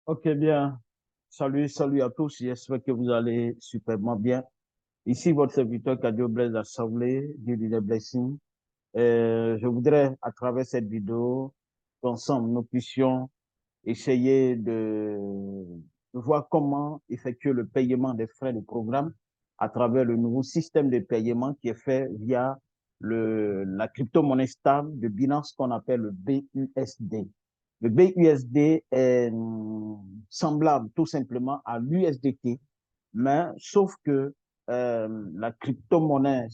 Ok, bien. Salut à tous. J'espère que vous allez superbement bien. Ici, votre serviteur Kadio Blaise Assemblée, Dieu des Blessings. Je voudrais, à travers cette vidéo, qu'ensemble, nous puissions essayer de voir comment effectuer le paiement des frais de programme à travers le nouveau système de paiement qui est fait via la crypto-monnaie stable de Binance qu'on appelle le BUSD. Le BUSD est semblable tout simplement à l'USDT, mais sauf que la crypto-monnaie,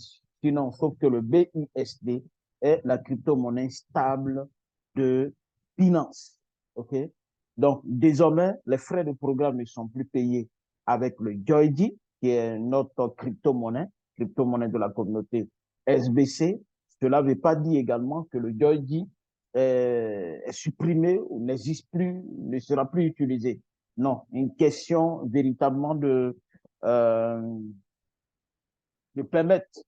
sinon, sauf que le BUSD est la crypto-monnaie stable de Binance. OK? Donc, désormais, les frais de programme ne sont plus payés avec le Joyji, qui est notre crypto-monnaie de la communauté SBC. Cela ne veut pas dire également que le Joyji est supprimé ou n'existe plus, ne sera plus utilisé. Non, une question véritablement euh, de permettre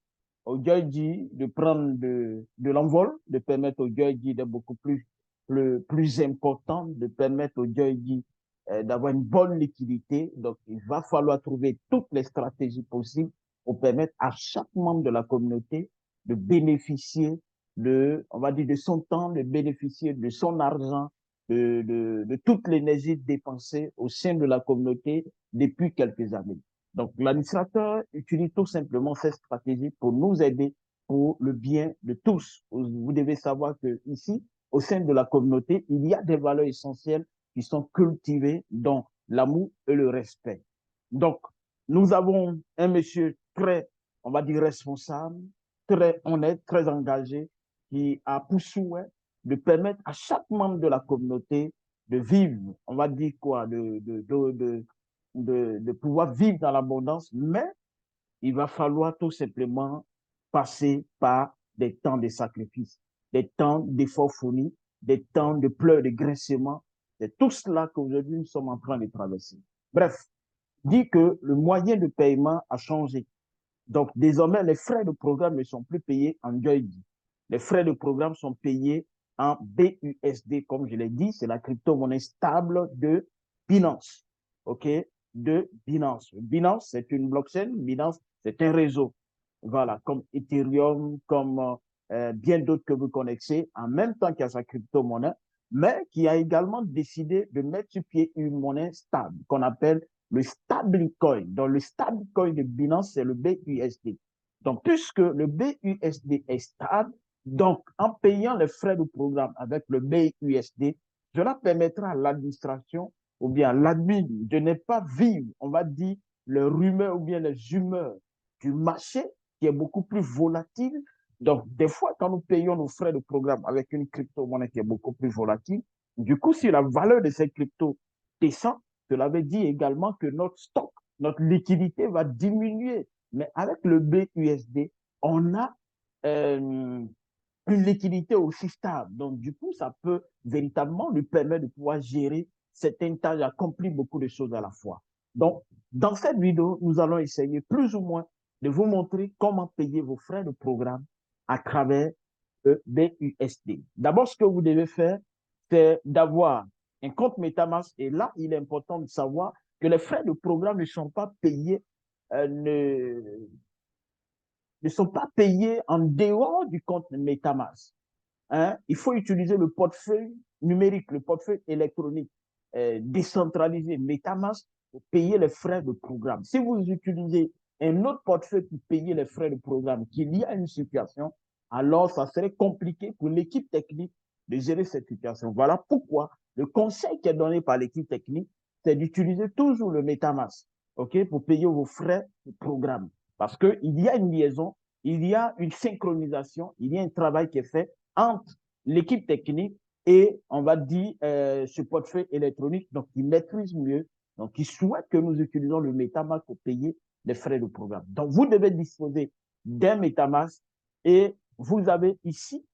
au Joyji de prendre de l'envol, de permettre au Joyji d'être beaucoup plus important, de permettre au Joyji d'avoir une bonne liquidité. Donc, il va falloir trouver toutes les stratégies possibles pour permettre à chaque membre de la communauté de bénéficier on va dire, de son temps, de bénéficier de son argent, de toute l'énergie dépensée au sein de la communauté depuis quelques années. Donc, l'administrateur utilise tout simplement cette stratégie pour nous aider pour le bien de tous. Vous devez savoir que ici, au sein de la communauté, il y a des valeurs essentielles qui sont cultivées, dont l'amour et le respect. Donc, nous avons un monsieur très, on va dire, responsable, très honnête, très engagé, qui a pour souhait de permettre à chaque membre de la communauté de vivre, on va dire quoi, de pouvoir vivre dans l'abondance, mais il va falloir tout simplement passer par des temps de sacrifice, des temps d'efforts fournis, des temps de pleurs, de graissements. C'est tout cela qu'aujourd'hui nous sommes en train de traverser. Bref, dit que le moyen de paiement a changé. Donc, désormais, les frais de programme ne sont plus payés en Joydi. Les frais de programme sont payés en BUSD, comme je l'ai dit, c'est la crypto-monnaie stable de Binance. OK? De Binance. Binance, c'est une blockchain. Binance, c'est un réseau. Voilà, comme Ethereum, comme bien d'autres que vous connaissez, en même temps qu'il y a sa crypto-monnaie, mais qui a également décidé de mettre sur pied une monnaie stable qu'on appelle le stablecoin. Donc, le stablecoin de Binance, c'est le BUSD. Donc, puisque le BUSD est stable, donc, en payant les frais de programme avec le BUSD, cela permettra à l'administration ou bien à l'admin de ne pas vivre, on va dire, les rumeurs ou bien les humeurs du marché qui est beaucoup plus volatile. Donc, des fois, quand nous payons nos frais de programme avec une crypto-monnaie qui est beaucoup plus volatile, du coup, si la valeur de cette crypto descend, cela veut dire également que notre stock, notre liquidité va diminuer. Mais avec le BUSD, on a une liquidité aussi stable. Donc, du coup, ça peut véritablement lui permettre de pouvoir gérer certaines tâches, accomplir beaucoup de choses à la fois. Donc, dans cette vidéo, nous allons essayer plus ou moins de vous montrer comment payer vos frais de programme à travers le BUSD. D'abord, ce que vous devez faire, c'est d'avoir un compte MetaMask. Et là, il est important de savoir que les frais de programme ne sont pas payés, ne sont pas payés en dehors du compte MetaMask. Hein? Il faut utiliser le portefeuille numérique, le portefeuille électronique décentralisé MetaMask pour payer les frais de programme. Si vous utilisez un autre portefeuille pour payer les frais de programme, qu'il y a une situation, alors ça serait compliqué pour l'équipe technique de gérer cette situation. Voilà pourquoi le conseil qui est donné par l'équipe technique, c'est d'utiliser toujours le MetaMask, OK, pour payer vos frais de programme. Parce qu'il y a une liaison, il y a une synchronisation, il y a un travail qui est fait entre l'équipe technique et, on va dire, ce portefeuille électronique, donc qui maîtrise mieux, donc qui souhaite que nous utilisons le MetaMask pour payer les frais de programme. Donc, vous devez disposer d'un MetaMask et vous avez ici,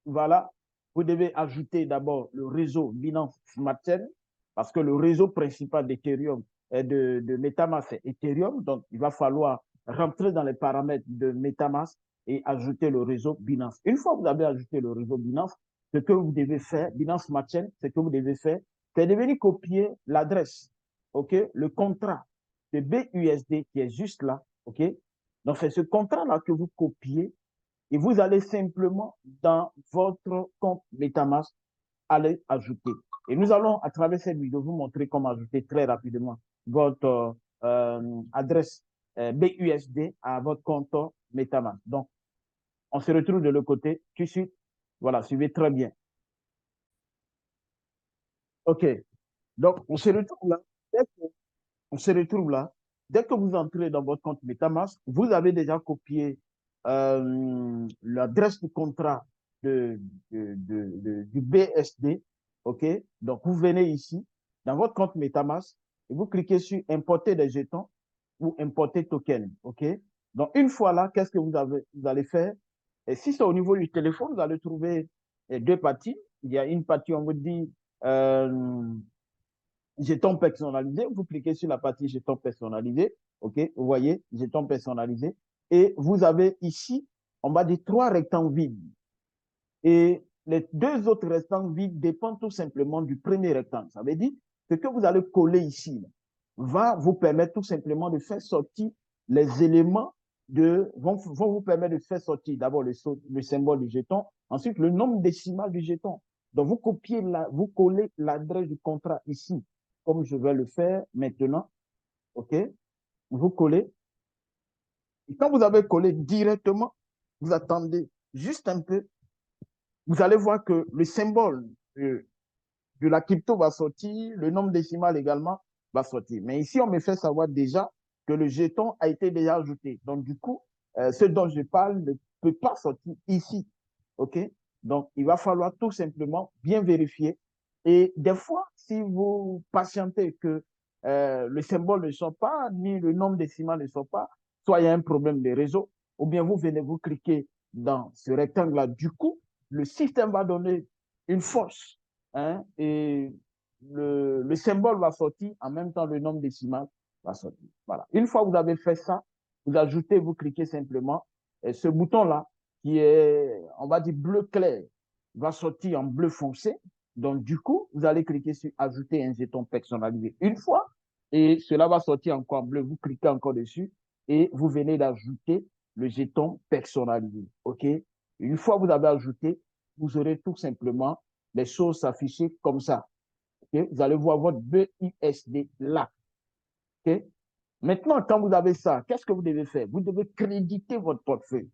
voilà, vous devez ajouter d'abord le réseau Binance Smart Chain parce que le réseau principal d'Ethereum et de MetaMask, c'est Ethereum. Donc, il va falloir rentrer dans les paramètres de MetaMask et ajouter le réseau Binance. Une fois que vous avez ajouté le réseau Binance, ce que vous devez faire, Binance Smart Chain, ce que vous devez faire, c'est de venir copier l'adresse, OK, le contrat de BUSD qui est juste là, OK. Donc, c'est ce contrat-là que vous copiez et vous allez simplement dans votre compte MetaMask aller ajouter. Et nous allons, à travers cette vidéo, vous montrer comment ajouter très rapidement votre adresse BUSD à votre compte MetaMask. Donc, on se retrouve de l'autre côté tout de suite. Voilà, suivez très bien. OK. Donc, on se retrouve là. On se retrouve là. Dès que vous entrez dans votre compte MetaMask, vous avez déjà copié l'adresse du contrat du BSD. OK? Donc, vous venez ici dans votre compte MetaMask et vous cliquez sur importer des jetons ou importer token. OK? Donc, une fois là, qu'est-ce que vous allez faire? Et si c'est au niveau du téléphone, vous allez trouver deux parties. Il y a une partie, on vous dit jeton personnalisé. Vous cliquez sur la partie jeton personnalisé. OK? Vous voyez, jeton personnalisé. Et vous avez ici, on va dire, 3 rectangles vides. Et les 2 autres rectangles vides dépendent tout simplement du premier rectangle. Ça veut dire que ce que vous allez coller ici va vous permettre tout simplement de faire sortir les éléments vont vous permettre de faire sortir d'abord le symbole du jeton, ensuite le nombre décimal du jeton. Donc, vous collez l'adresse du contrat ici, comme je vais le faire maintenant. OK? Vous collez. Et quand vous avez collé directement, vous attendez juste un peu. Vous allez voir que le symbole de la crypto va sortir, le nombre décimal également va sortir. Mais ici, on me fait savoir déjà que le jeton a été déjà ajouté. Donc, du coup, ce dont je parle ne peut pas sortir ici. OK? Donc, il va falloir tout simplement bien vérifier. Et des fois, si vous patientez que le symbole ne sort pas, ni le nombre décimal ne sort pas, soit il y a un problème de réseau, ou bien vous venez vous cliquer dans ce rectangle-là. Du coup, le système va donner une force, hein, et le symbole va sortir, en même temps le nombre décimal va sortir. Voilà. Une fois que vous avez fait ça, vous ajoutez, vous cliquez simplement, et ce bouton-là, qui est, on va dire, bleu clair, va sortir en bleu foncé. Donc, du coup, vous allez cliquer sur ajouter un jeton personnalisé une fois, et cela va sortir encore en bleu. Vous cliquez encore dessus, et vous venez d'ajouter le jeton personnalisé. OK? Une fois que vous avez ajouté, vous aurez tout simplement les choses affichées comme ça. Okay? Vous allez voir votre BUSD là. Okay? Maintenant, quand vous avez ça, qu'est-ce que vous devez faire? Vous devez créditer votre portefeuille.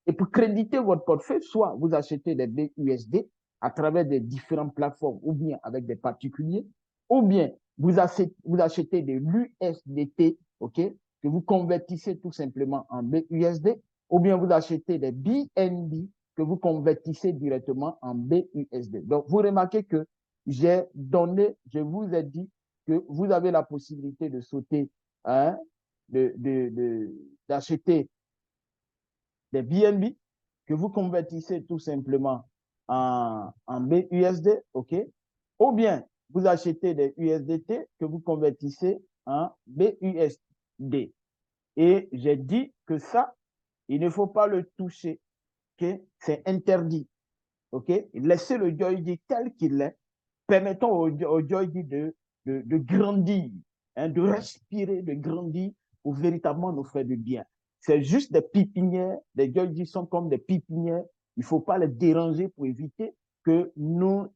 Et pour créditer votre portefeuille, soit vous achetez des BUSD à travers des différentes plateformes ou bien avec des particuliers, ou bien vous achetez de l'USDT, OK, que vous convertissez tout simplement en BUSD, ou bien vous achetez des BNB que vous convertissez directement en BUSD. Donc, vous remarquez que je vous ai dit que vous avez la possibilité de sauter, hein, d'acheter des BNB que vous convertissez tout simplement en BUSD, OK? Ou bien vous achetez des USDT que vous convertissez en BUSD. Et j'ai dit que ça, il ne faut pas le toucher, OK? C'est interdit, OK? Laissez le Joydi tel qu'il est. Permettons au Joydi de grandir, hein, de respirer, de grandir pour véritablement nous faire du bien. C'est juste des pépinières. Les Joydi sont comme des pépinières. Il ne faut pas les déranger pour éviter que nous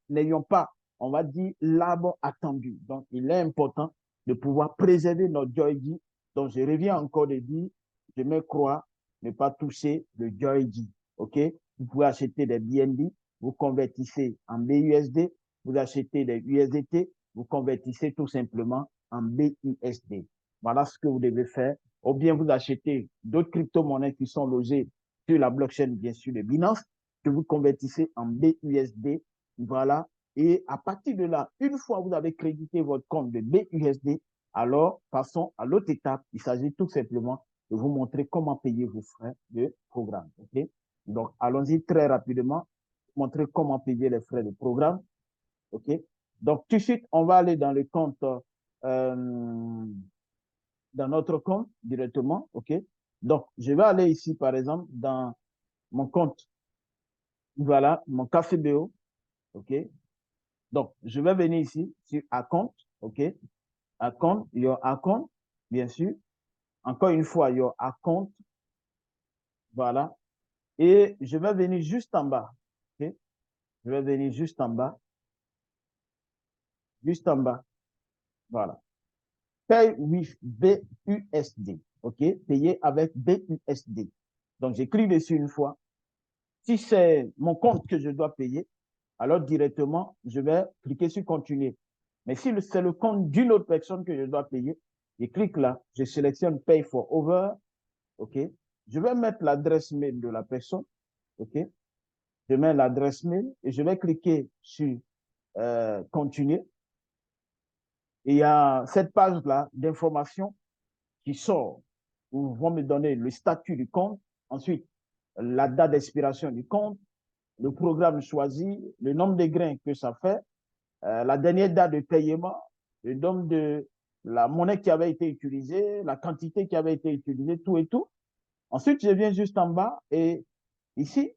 n'ayons pas, on va dire, l'arbre attendu. Donc, il est important de pouvoir préserver notre Joydi. Donc, je reviens encore de dire, je me crois ne pas toucher le Joydi. OK? Vous pouvez acheter des BNB, vous convertissez en BUSD, vous achetez des USDT, vous convertissez tout simplement en BUSD. Voilà ce que vous devez faire. Ou bien vous achetez d'autres crypto-monnaies qui sont logées sur la blockchain, bien sûr, de Binance, que vous convertissez en BUSD. Voilà. Et à partir de là, une fois que vous avez crédité votre compte de BUSD, alors passons à l'autre étape. Il s'agit tout simplement de vous montrer comment payer vos frais de programme. Okay? Donc, allons-y très rapidement, montrer comment payer les frais de programme. OK? Donc, tout de suite, on va aller dans le compte, dans notre compte directement. OK? Donc, je vais aller ici, par exemple, dans mon compte. Voilà, mon KCBO. OK? Donc, je vais venir ici sur account, OK? Account, your account, bien sûr. Encore une fois, your account, voilà. Et je vais venir juste en bas, OK? Je vais venir juste en bas, voilà. Pay with BUSD, OK? Payer avec BUSD. Donc, j'écris dessus une fois. Si c'est mon compte que je dois payer, alors directement, je vais cliquer sur continuer. Mais si c'est le compte d'une autre personne que je dois payer, je clique là, je sélectionne Pay for Over, OK? Je vais mettre l'adresse mail de la personne, OK? Je mets l'adresse mail et je vais cliquer sur continuer. Et il y a cette page-là d'information qui sort où vont me donner le statut du compte, ensuite la date d'expiration du compte, le programme choisi, le nombre de grains que ça fait, la dernière date de paiement, le nombre de la monnaie qui avait été utilisée, la quantité qui avait été utilisée, tout et tout. Ensuite, je viens juste en bas et ici,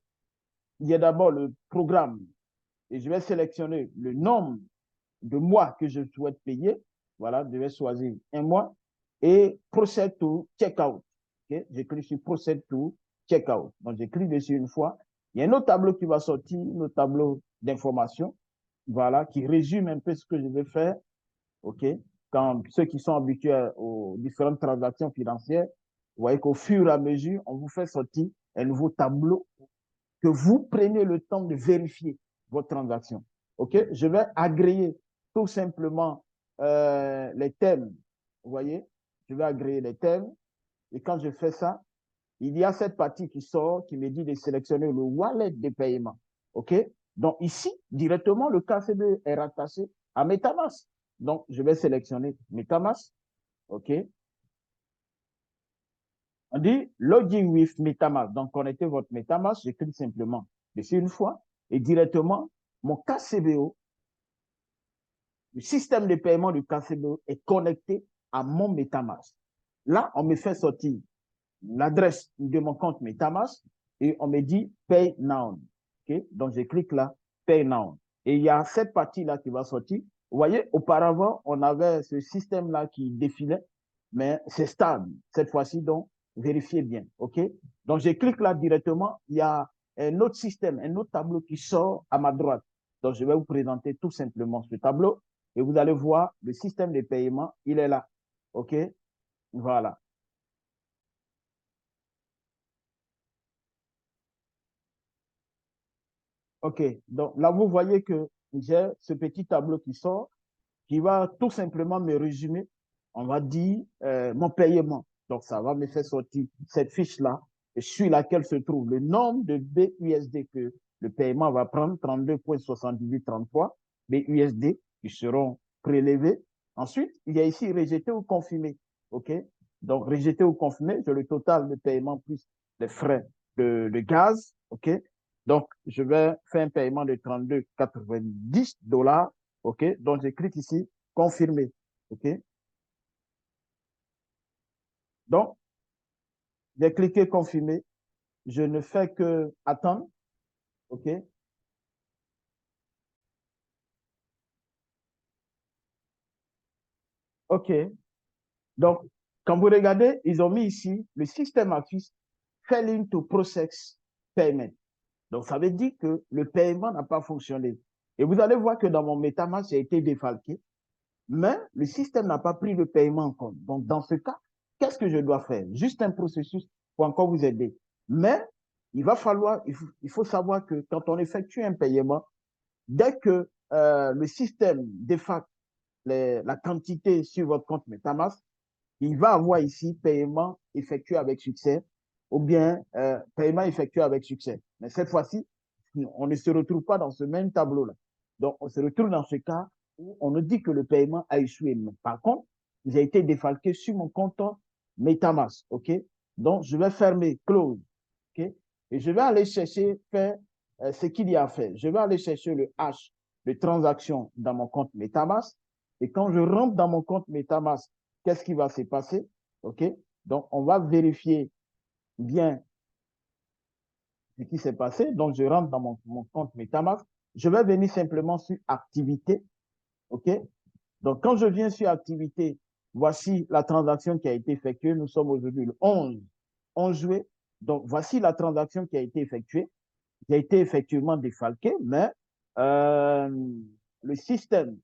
il y a d'abord le programme et je vais sélectionner le nombre de mois que je souhaite payer. Voilà, je vais choisir un mois et Proceed to Checkout. Okay? Je clique sur Proceed to Checkout. Donc, je clique dessus une fois. Il y a un autre tableau qui va sortir, un autre tableau d'information, voilà, qui résume un peu ce que je vais faire. OK? Quand ceux qui sont habitués aux différentes transactions financières, vous voyez qu'au fur et à mesure, on vous fait sortir un nouveau tableau que vous preniez le temps de vérifier votre transaction. OK? Je vais agréer tout simplement les thèmes. Vous voyez? Je vais agréer les thèmes. Et quand je fais ça, il y a cette partie qui sort qui me dit de sélectionner le wallet de paiement. OK? Donc ici, directement, le KCB est rattaché à MetaMask. Donc, je vais sélectionner MetaMask. OK? On dit login with MetaMask. Donc, connectez votre MetaMask. Je clique simplement dessus une fois et directement, mon KCBO, le système de paiement du KCBO est connecté à mon MetaMask. Là, on me fait sortir l'adresse de mon compte MetaMask et on me dit Pay Now. Okay? Donc, je clique là, Pay Now. Et il y a cette partie-là qui va sortir. Vous voyez, auparavant, on avait ce système-là qui défilait, mais c'est stable cette fois-ci, donc vérifiez bien. OK? Donc, je clique là directement. Il y a un autre système, un autre tableau qui sort à ma droite. Donc, je vais vous présenter tout simplement ce tableau et vous allez voir le système de paiement, il est là. OK? Voilà. OK. Donc là, vous voyez que j'ai ce petit tableau qui sort, qui va tout simplement me résumer, on va dire, mon paiement. Donc, ça va me faire sortir cette fiche-là, sur laquelle se trouve le nombre de BUSD que le paiement va prendre, 32,7833 BUSD qui seront prélevés. Ensuite, il y a ici rejeté ou confirmé. OK? Donc, rejeté ou confirmé, j'ai le total de paiement plus les frais de gaz. OK? Donc, je vais faire un paiement de 32,90 dollars. OK? Donc, je clique ici, confirmer. OK? Donc, j'ai cliqué confirmer. Je ne fais que attendre. OK? OK. Donc, quand vous regardez, ils ont mis ici le système affiche failing to process payment. Donc, ça veut dire que le paiement n'a pas fonctionné. Et vous allez voir que dans mon MetaMask, j'ai été défalqué, mais le système n'a pas pris le paiement en compte. Donc, dans ce cas, qu'est-ce que je dois faire? Juste un processus pour encore vous aider. Mais il va falloir, il faut savoir que quand on effectue un paiement, dès que le système défalque la quantité sur votre compte MetaMask, il va avoir ici paiement effectué avec succès ou bien paiement effectué avec succès. Mais cette fois-ci, on ne se retrouve pas dans ce même tableau-là. Donc, on se retrouve dans ce cas où on nous dit que le paiement a échoué. Mais par contre, j'ai été défalqué sur mon compte MetaMask. OK? Donc, je vais fermer close. OK? Et je vais aller chercher, faire ce qu'il y a à faire. Je vais aller chercher le hash de transaction dans mon compte MetaMask. Et quand je rentre dans mon compte MetaMask, qu'est-ce qui va se passer? OK? Donc, on va vérifier bien ce qui s'est passé. Donc, je rentre dans mon compte MetaMask. je vais venir simplement sur activité. OK? Donc, quand je viens sur activité, voici la transaction qui a été effectuée. Nous sommes aujourd'hui le 11 juillet. Donc, voici la transaction qui a été effectuée, qui a été effectivement défalquée, mais le système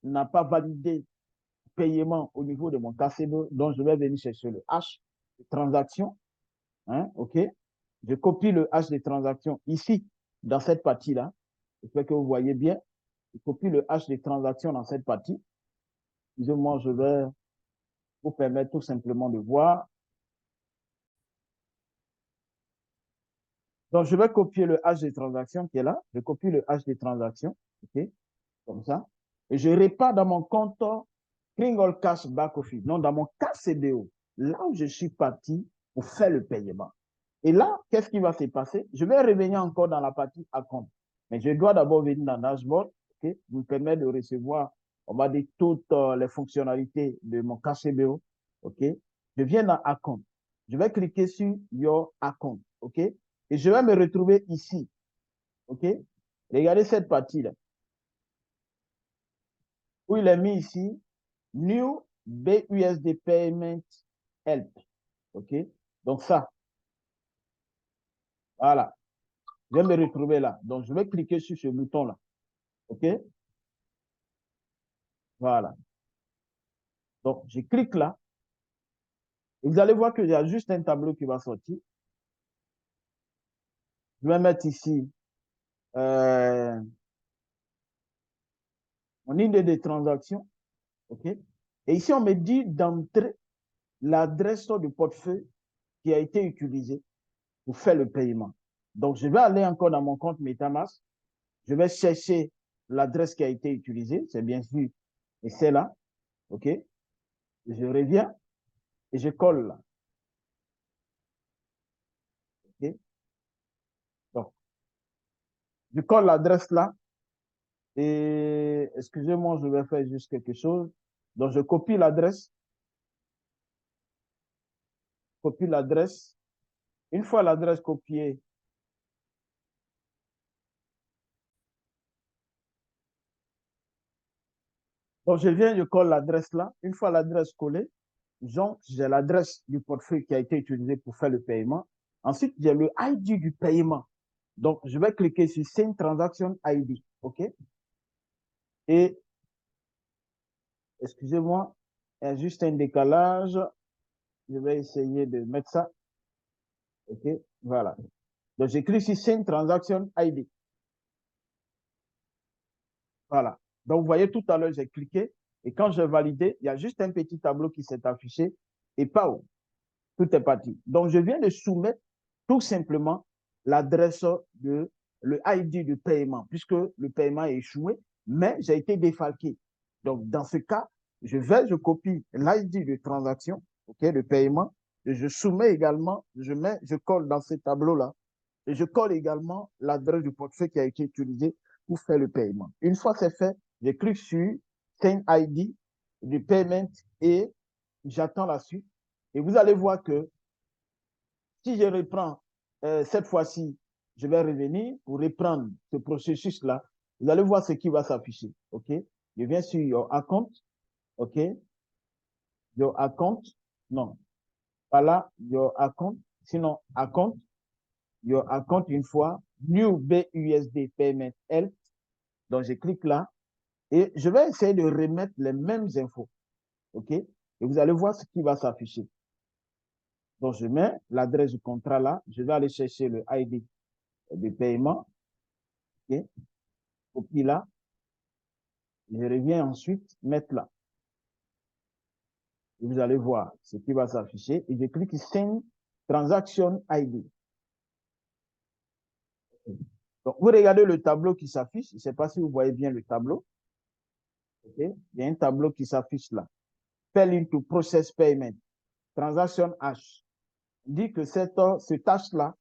n'a pas validé le paiement au niveau de mon KCB, donc je vais venir chercher le H de transaction. Hein, OK? Je copie le H de transaction ici, dans cette partie-là. J'espère que vous voyez bien. Je copie le H de transaction dans cette partie. Moi, je vais vous permettre tout simplement de voir. Donc, je vais copier le H de transaction qui est là. Je copie le H de transaction. OK? Comme ça. Et je répare dans mon compte Kringle Cash Back Office. Non, dans mon KCBO. Là où je suis parti pour faire le paiement. Et là, qu'est-ce qui va se passer? Je vais revenir encore dans la partie account. Mais je dois d'abord venir dans Dashboard, okay, qui me permet de recevoir, on va dire, toutes les fonctionnalités de mon KCBO. OK? Je viens dans Account. Je vais cliquer sur Your Account. OK? Et je vais me retrouver ici. OK? Regardez cette partie-là. Où il est mis ici, New BUSD Payment Help. OK? Donc ça, voilà. Je vais me retrouver là. Donc, je vais cliquer sur ce bouton-là. OK? Voilà. Donc, je clique là. Et vous allez voir qu'il y a juste un tableau qui va sortir. Je vais mettre ici mon idée de transaction. OK? Et ici, on me dit d'entrer l'adresse du portefeuille qui a été utilisée pour faire le paiement. Donc, je vais aller encore dans mon compte MetaMask. Je vais chercher l'adresse qui a été utilisée. C'est bien sûr, et c'est là. OK? Je reviens et je colle là. OK? Donc, je colle l'adresse là. Et excusez-moi, je vais faire juste quelque chose. Donc, je copie l'adresse. Copie l'adresse. Une fois l'adresse copiée, donc je viens, je colle l'adresse là. Une fois l'adresse collée, donc j'ai l'adresse du portefeuille qui a été utilisé pour faire le paiement. Ensuite, j'ai le ID du paiement. Donc, je vais cliquer sur Send Transaction ID. OK? Et, excusez-moi, il y a juste un décalage. Je vais essayer de mettre ça. OK? Voilà. Donc, j'écris sur Send Transaction ID. Voilà. Donc, vous voyez, tout à l'heure, j'ai cliqué et quand j'ai validé, il y a juste un petit tableau qui s'est affiché et pas où. Tout est parti. Donc, je viens de soumettre tout simplement l'adresse de le ID du paiement puisque le paiement est échoué, mais j'ai été défalqué. Donc, dans ce cas, je copie l'ID de transaction, OK, de paiement, et je soumets également, je colle dans ce tableau-là et je colle également l'adresse du portefeuille qui a été utilisé pour faire le paiement. Une fois c'est fait, je clique sur Send ID du payment et j'attends la suite. Et vous allez voir que si je reprends cette fois-ci, je vais revenir pour reprendre ce processus-là. Vous allez voir ce qui va s'afficher. OK? Je viens sur Your Account. OK? Your Account. Non. Pas là. Your Account. Sinon, Account. Your Account une fois. New BUSD Payment Help. Donc, je clique là. Et je vais essayer de remettre les mêmes infos. OK? Et vous allez voir ce qui va s'afficher. Donc, je mets l'adresse du contrat là. Je vais aller chercher le ID de paiement. OK? Copie là. Je reviens ensuite mettre là. Et vous allez voir ce qui va s'afficher. Et je clique Send Transaction ID. Donc, vous regardez le tableau qui s'affiche. Je ne sais pas si vous voyez bien le tableau. Okay? Il y a un tableau qui s'affiche là. Fail into process payment. Transaction H. Dit que ce tâche-là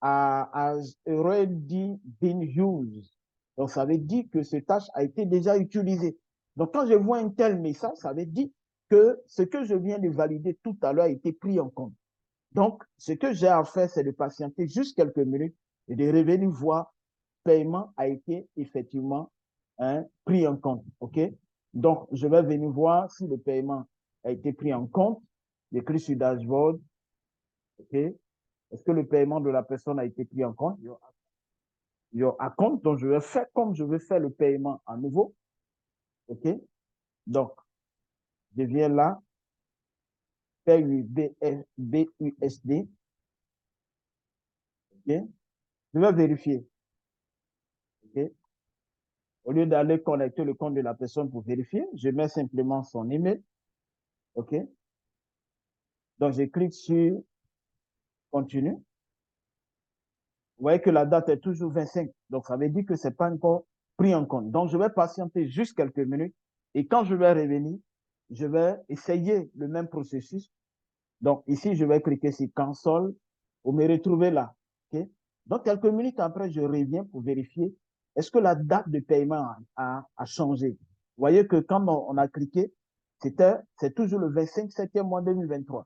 a already been used. Donc, ça veut dire que ce tâche a été déjà utilisé. Donc, quand je vois un tel message, ça veut dire que ce que je viens de valider tout à l'heure a été pris en compte. Donc, ce que j'ai à faire, c'est de patienter juste quelques minutes et de revenir voir paiement a été effectivement pris en compte. OK? Donc, je vais venir voir si le paiement a été pris en compte. J'écris sur dashboard. OK? Est-ce que le paiement de la personne a été pris en compte? Your account, donc je vais faire comme je vais faire le paiement à nouveau. OK? Donc, je viens là, BUSD. OK? Je vais vérifier. OK? Au lieu d'aller connecter le compte de la personne pour vérifier, je mets simplement son email. OK? Donc, je clique sur continue. Vous voyez que la date est toujours 25. Donc, ça veut dire que ce n'est pas encore pris en compte. Donc, je vais patienter juste quelques minutes. Et quand je vais revenir, je vais essayer le même processus. Donc, ici, je vais cliquer sur console pour me retrouver là. Okay? Donc, quelques minutes après, je reviens pour vérifier est-ce que la date de paiement a changé. Vous voyez que quand on a cliqué, c'est toujours le 25 septembre mois 2023.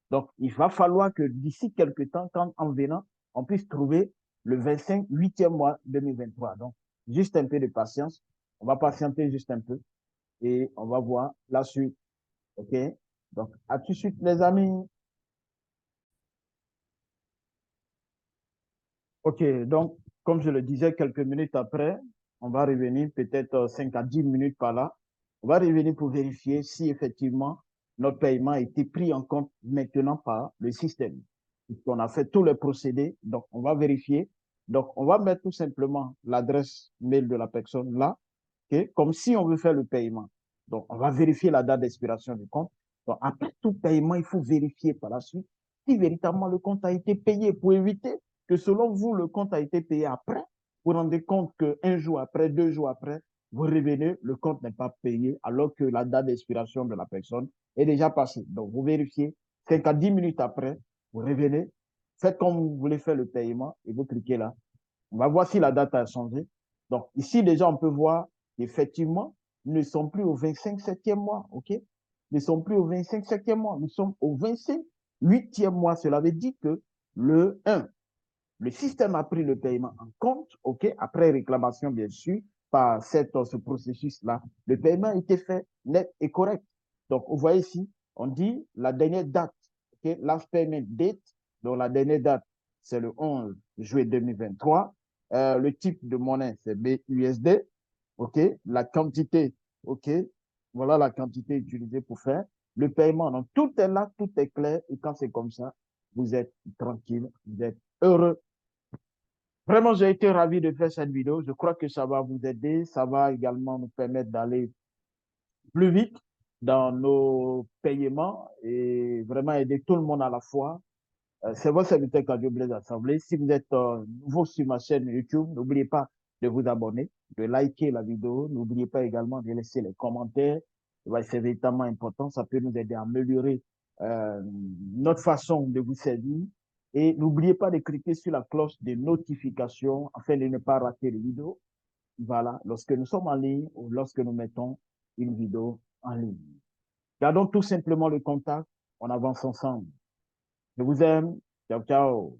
Donc, il va falloir que d'ici quelques temps, quand en venant, on puisse trouver le 25 8e mois 2023. Donc, juste un peu de patience. On va patienter juste un peu et on va voir la suite. OK? Donc, à tout de suite, les amis. OK, donc, comme je le disais quelques minutes après, on va revenir peut-être 5 à 10 minutes par là. On va revenir pour vérifier si effectivement notre paiement a été pris en compte maintenant par le système. On a fait tous les procédés, donc on va vérifier. Donc, on va mettre tout simplement l'adresse mail de la personne là, okay, comme si on veut faire le paiement. Donc, on va vérifier la date d'expiration du compte. Donc, après tout paiement, il faut vérifier par la suite si véritablement le compte a été payé pour éviter que selon vous, le compte a été payé après. Vous vous rendez compte qu'un jour après, 2 jours après, vous revenez, le compte n'est pas payé alors que la date d'expiration de la personne est déjà passée. Donc, vous vérifiez 5 à 10 minutes après, vous revenez, faites comme vous voulez faire le paiement et vous cliquez là. On va voir si la date a changé. Donc, ici, déjà, on peut voir qu'effectivement, nous ne sommes plus au 25 septième mois, OK? Nous ne sommes plus au 25 septième mois, nous sommes au 25 8e mois. Cela veut dire que le 1, le système a pris le paiement en compte, OK, après réclamation, bien sûr, par ce processus-là. Le paiement a été fait net et correct. Donc, vous voyez ici, on dit la dernière date, OK, last payment date, donc la dernière date, c'est le 11 juillet 2023. Le type de monnaie, c'est BUSD, OK, la quantité, OK, voilà la quantité utilisée pour faire le paiement. Donc, tout est là, tout est clair, et quand c'est comme ça, vous êtes tranquille, vous êtes heureux. Vraiment, j'ai été ravi de faire cette vidéo. Je crois que ça va vous aider. Ça va également nous permettre d'aller plus vite dans nos paiements et vraiment aider tout le monde à la fois. C'est votre serviteur Cardio Blaise Assemblée. Si vous êtes nouveau sur ma chaîne YouTube, n'oubliez pas de vous abonner, de liker la vidéo. N'oubliez pas également de laisser les commentaires. C'est véritablement important. Ça peut nous aider à améliorer notre façon de vous servir. Et n'oubliez pas de cliquer sur la cloche de notification afin de ne pas rater les vidéos. Voilà, lorsque nous sommes en ligne ou lorsque nous mettons une vidéo en ligne. Gardons tout simplement le contact. On avance ensemble. Je vous aime. Ciao, ciao.